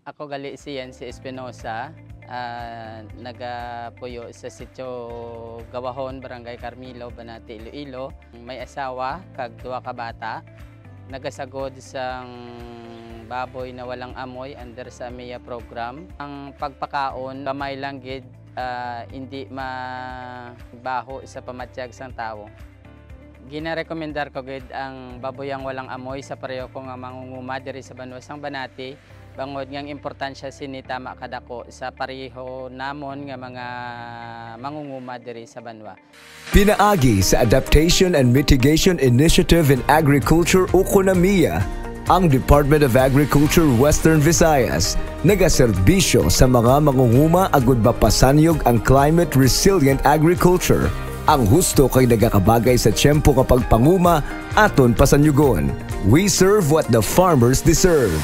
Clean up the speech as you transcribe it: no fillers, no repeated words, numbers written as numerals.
Ako gali siyan si Espinosa, nagapuyo sa sitio Gawahon, Barangay Carmilo, Banati, Iloilo. May asawa, kag duha ka bata. Nagasagod sang baboy na walang amoy under sa AMIA program. Ang pagpakaon, gamay lang gid, hindi mabaho sa pamatyag sang tawo. Ginarekomendar ko gid ang baboyang walang amoy sa pareho ko nga mangunguma diri sa Banwa sang Banati. Bangod ngang importansya sinitama kadako sa pareho namon nga mga mangunguma diri sa Banwa. Pinaagi sa Adaptation and Mitigation Initiative in Agriculture o AMIA, ang Department of Agriculture Western Visayas nagaserbisyo sa mga mangunguma agud mapasanyog ang climate resilient agriculture. Ang husto kay nagakabagay sa tiyempo kapag panguma aton pasanyugon. We serve what the farmers deserve.